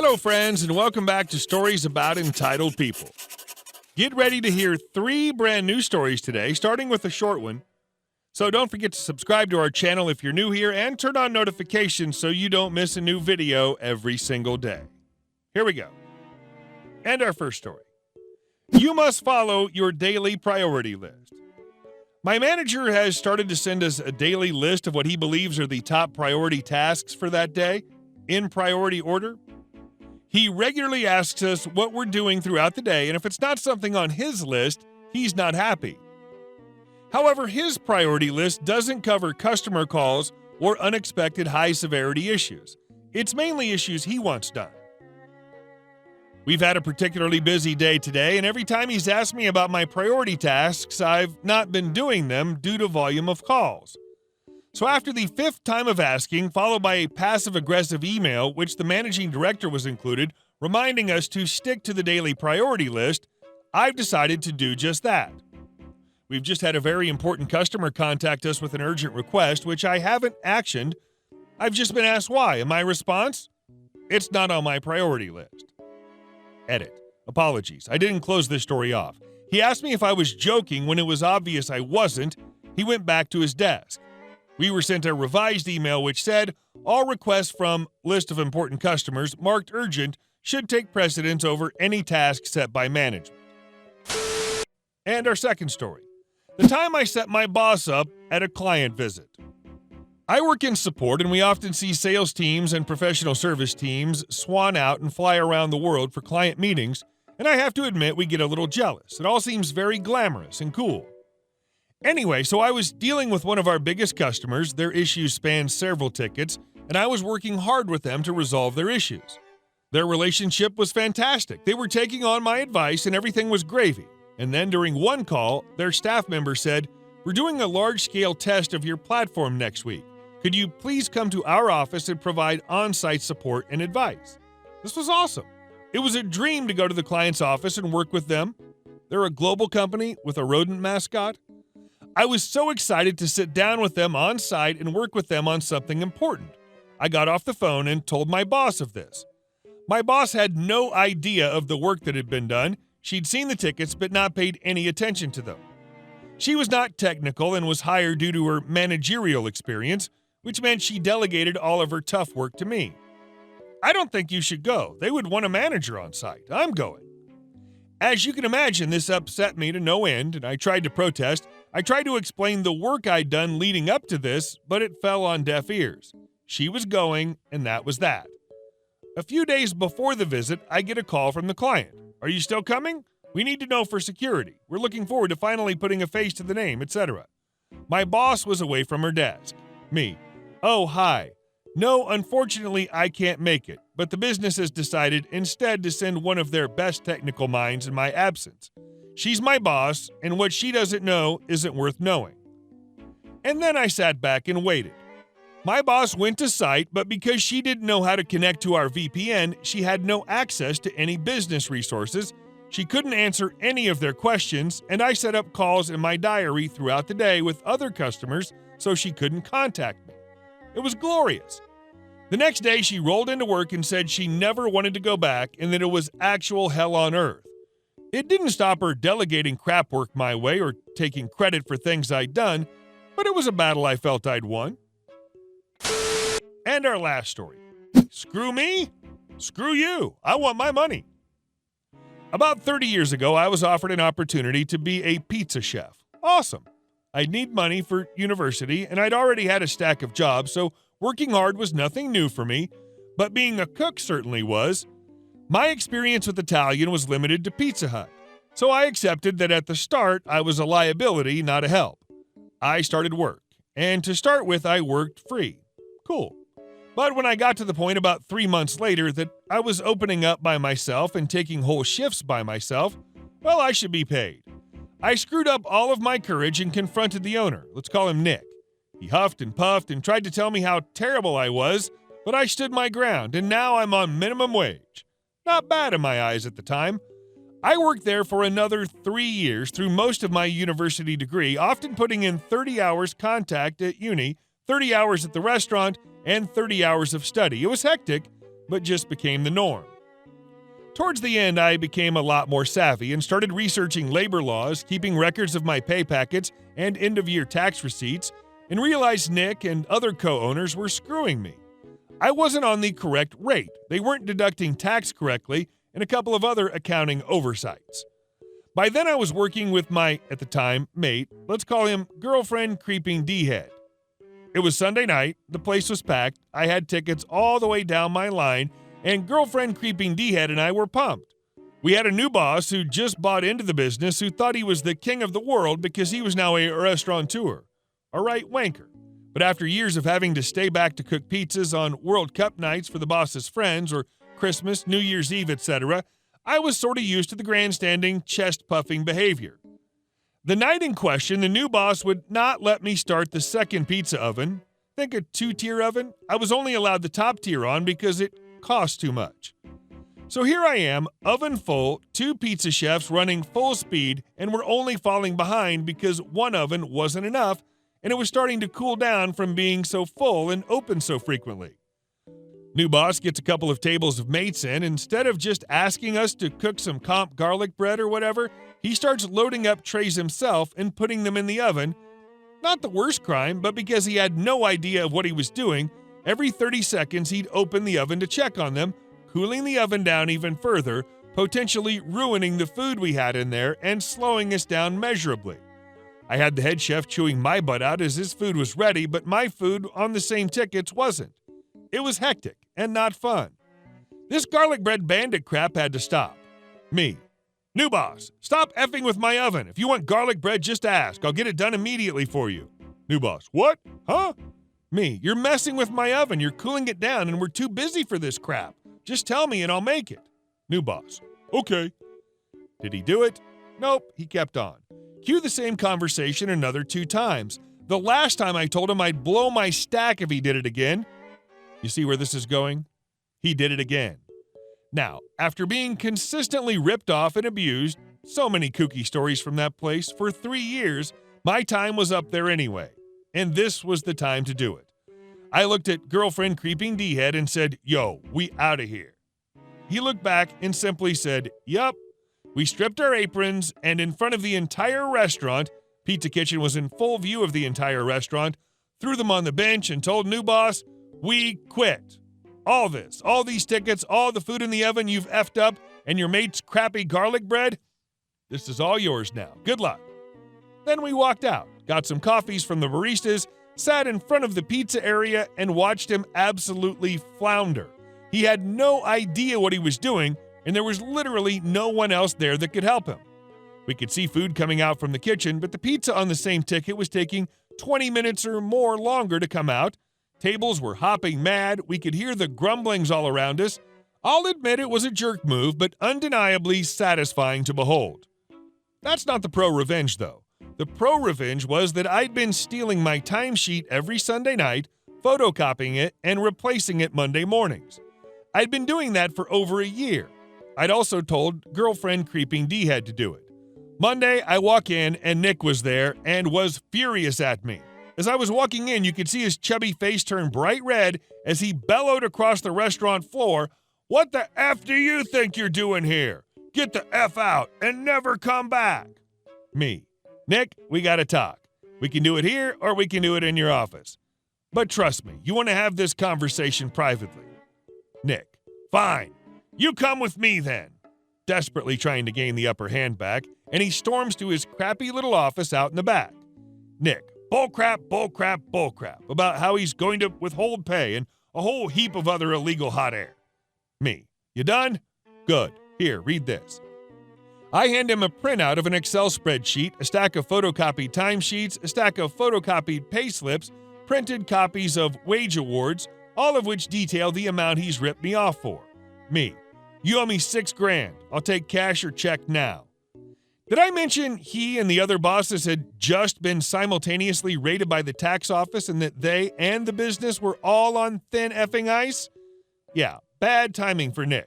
Hello, friends, and welcome back to Stories About Entitled People. Get ready to hear 3 brand new stories today, starting with a short one. So don't forget to subscribe to our channel if you're new here and turn on notifications so you don't miss a new video every single day. Here we go. And our first story. You must follow your daily priority list. My manager has started to send us a daily list of what he believes are the top priority tasks for that day, in priority order. He regularly asks us what we're doing throughout the day, and if it's not something on his list, he's not happy. However, his priority list doesn't cover customer calls or unexpected high-severity issues. It's mainly issues he wants done. We've had a particularly busy day today, and every time he's asked me about my priority tasks, I've not been doing them due to volume of calls. So after the 5th time of asking, followed by a passive-aggressive email, which the managing director was included, reminding us to stick to the daily priority list, I've decided to do just that. We've just had a very important customer contact us with an urgent request, which I haven't actioned. I've just been asked why, and my response? It's not on my priority list. Edit. Apologies. I didn't close this story off. He asked me if I was joking when it was obvious I wasn't. He went back to his desk. We were sent a revised email which said, all requests from list of important customers marked urgent should take precedence over any task set by management. And our second story. The time I set my boss up at a client visit. I work in support, and we often see sales teams and professional service teams swan out and fly around the world for client meetings, and I have to admit we get a little jealous. It all seems very glamorous and cool. Anyway, so I was dealing with one of our biggest customers. Their issues spanned several tickets, and I was working hard with them to resolve their issues. Their relationship was fantastic. They were taking on my advice, and everything was gravy. And then during one call, their staff member said, "We're doing a large-scale test of your platform next week. Could you please come to our office and provide on-site support and advice?" This was awesome. It was a dream to go to the client's office and work with them. They're a global company with a rodent mascot. I was so excited to sit down with them on site and work with them on something important. I got off the phone and told my boss of this. My boss had no idea of the work that had been done. She'd seen the tickets but not paid any attention to them. She was not technical and was hired due to her managerial experience, which meant she delegated all of her tough work to me. "I don't think you should go. They would want a manager on site. I'm going." As you can imagine, this upset me to no end, and I tried to protest. I tried to explain the work I'd done leading up to this, but it fell on deaf ears. She was going, and that was that. A few days before the visit, I get a call from the client. "Are you still coming? We need to know for security. We're looking forward to finally putting a face to the name, etc." My boss was away from her desk. Me. "Oh, hi. No, unfortunately, I can't make it, but the business has decided instead to send one of their best technical minds in my absence. She's my boss, and what she doesn't know isn't worth knowing." And then I sat back and waited. My boss went to site, but because she didn't know how to connect to our VPN, she had no access to any business resources. She couldn't answer any of their questions, and I set up calls in my diary throughout the day with other customers so she couldn't contact me. It was glorious. The next day, she rolled into work and said she never wanted to go back and that it was actual hell on earth. It didn't stop her delegating crap work my way or taking credit for things I'd done, but it was a battle I felt I'd won. And our last story. Screw me? Screw you. I want my money. About 30 years ago, I was offered an opportunity to be a pizza chef. Awesome. I'd need money for university, and I'd already had a stack of jobs, so working hard was nothing new for me, but being a cook certainly was. My experience with Italian was limited to Pizza Hut, so I accepted that at the start I was a liability, not a help. I started work, and to start with I worked free. Cool. But when I got to the point about 3 months later that I was opening up by myself and taking whole shifts by myself, well, I should be paid. I screwed up all of my courage and confronted the owner. Let's call him Nick. He huffed and puffed and tried to tell me how terrible I was, but I stood my ground, and now I'm on minimum wage. Not bad in my eyes at the time. I worked there for another 3 years through most of my university degree, often putting in 30 hours contact at uni, 30 hours at the restaurant, and 30 hours of study. It was hectic, but just became the norm. Towards the end, I became a lot more savvy and started researching labor laws, keeping records of my pay packets and end-of-year tax receipts, and realized Nick and other co-owners were screwing me. I wasn't on the correct rate, they weren't deducting tax correctly, and a couple of other accounting oversights. By then I was working with my, at the time, mate, let's call him girlfriend creeping D-head. It was Sunday night, the place was packed, I had tickets all the way down my line, and girlfriend creeping D-head and I were pumped. We had a new boss who just bought into the business who thought he was the king of the world because he was now a restaurateur. A right wanker. But after years of having to stay back to cook pizzas on World Cup nights for the boss's friends or Christmas, New Year's Eve, etc., I was sort of used to the grandstanding, chest-puffing behavior. The night in question, the new boss would not let me start the second pizza oven. Think a 2-tier oven? I was only allowed the top tier on because it cost too much. So here I am, oven full, 2 pizza chefs running full speed, and we're only falling behind because one oven wasn't enough, and it was starting to cool down from being so full and open so frequently. New boss gets a couple of tables of mates in. Instead of just asking us to cook some comp garlic bread or whatever, he starts loading up trays himself and putting them in the oven. Not the worst crime, but because he had no idea of what he was doing, every 30 seconds he'd open the oven to check on them, cooling the oven down even further, potentially ruining the food we had in there and slowing us down measurably. I had the head chef chewing my butt out as his food was ready, but my food on the same tickets wasn't. It was hectic and not fun. This garlic bread bandit crap had to stop. Me. New boss, stop effing with my oven. If you want garlic bread, just ask. I'll get it done immediately for you. New boss, what? Huh? Me, you're messing with my oven. You're cooling it down and we're too busy for this crap. Just tell me and I'll make it. New boss, okay. Did he do it? Nope, he kept on. Cue the same conversation another 2 times. The last time I told him I'd blow my stack if he did it again. You see where this is going? He did it again. Now, after being consistently ripped off and abused, so many kooky stories from that place, for 3 years, my time was up there anyway. And this was the time to do it. I looked at girlfriend creeping D-head and said, yo, we out of here. He looked back and simply said, yup. We stripped our aprons, and in front of the entire restaurant, Pizza Kitchen was in full view of the entire restaurant, threw them on the bench and told new boss, we quit. All this, all these tickets, all the food in the oven you've effed up, and your mate's crappy garlic bread, this is all yours now. Good luck. Then we walked out, got some coffees from the baristas, sat in front of the pizza area, and watched him absolutely flounder. He had no idea what he was doing, and there was literally no one else there that could help him. We could see food coming out from the kitchen, but the pizza on the same ticket was taking 20 minutes or more longer to come out. Tables were hopping mad. We could hear the grumblings all around us. I'll admit it was a jerk move, but undeniably satisfying to behold. That's not the pro-revenge, though. The pro-revenge was that I'd been stealing my timesheet every Sunday night, photocopying it, and replacing it Monday mornings. I'd been doing that for over a year. I'd also told girlfriend creeping D-head to do it. Monday, I walk in, and Nick was there and was furious at me. As I was walking in, you could see his chubby face turn bright red as he bellowed across the restaurant floor, "What the F do you think you're doing here? Get the F out and never come back." Me. Nick, we gotta talk. We can do it here or we can do it in your office. But trust me, you want to have this conversation privately. Nick. Fine. You come with me then. Desperately trying to gain the upper hand back, and he storms to his crappy little office out in the back. Nick. Bullcrap, bullcrap, bullcrap about how he's going to withhold pay and a whole heap of other illegal hot air. Me. You done? Good. Here, read this. I hand him a printout of an Excel spreadsheet, a stack of photocopied timesheets, a stack of photocopied pay slips, printed copies of wage awards, all of which detail the amount he's ripped me off for. Me. You owe me $6,000. I'll take cash or check now. Did I mention he and the other bosses had just been simultaneously raided by the tax office and that they and the business were all on thin effing ice? Yeah, bad timing for Nick.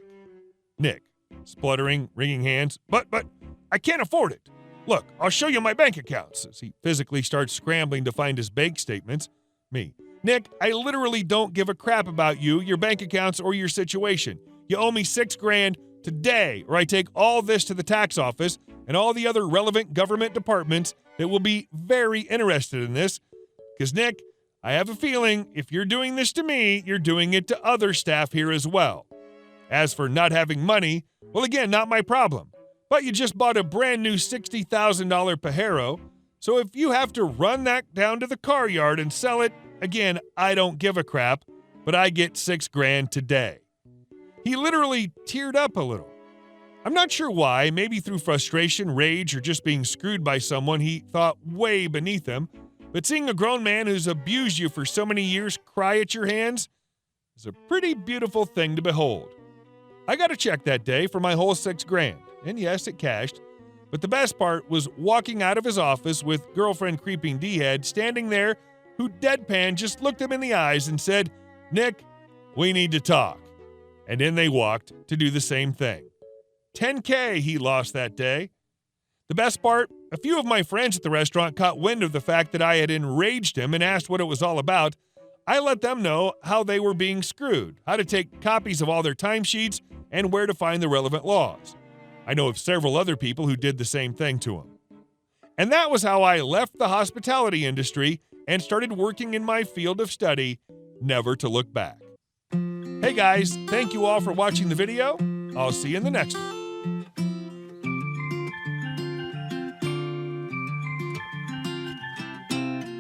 Nick, spluttering, wringing hands. But, I can't afford it. Look, I'll show you my bank accounts as he physically starts scrambling to find his bank statements. Me, Nick, I literally don't give a crap about you, your bank accounts, or your situation. You owe me $6,000 today, or I take all this to the tax office and all the other relevant government departments that will be very interested in this. Because, Nick, I have a feeling if you're doing this to me, you're doing it to other staff here as well. As for not having money, well, again, not my problem. But you just bought a brand new $60,000 Pajero, so if you have to run that down to the car yard and sell it, again, I don't give a crap, but I get $6,000 today. He literally teared up a little. I'm not sure why, maybe through frustration, rage, or just being screwed by someone he thought way beneath him, but seeing a grown man who's abused you for so many years cry at your hands is a pretty beautiful thing to behold. I got a check that day for my whole $6,000, and yes, it cashed. But the best part was walking out of his office with girlfriend creeping D-head standing there who deadpan just looked him in the eyes and said, "Nick, we need to talk." And then they walked to do the same thing. $10,000 he lost that day. The best part, a few of my friends at the restaurant caught wind of the fact that I had enraged him and asked what it was all about. I let them know how they were being screwed, how to take copies of all their timesheets, and where to find the relevant laws. I know of several other people who did the same thing to him. And that was how I left the hospitality industry and started working in my field of study, never to look back. Hey guys, thank you all for watching the video. I'll see you in the next one.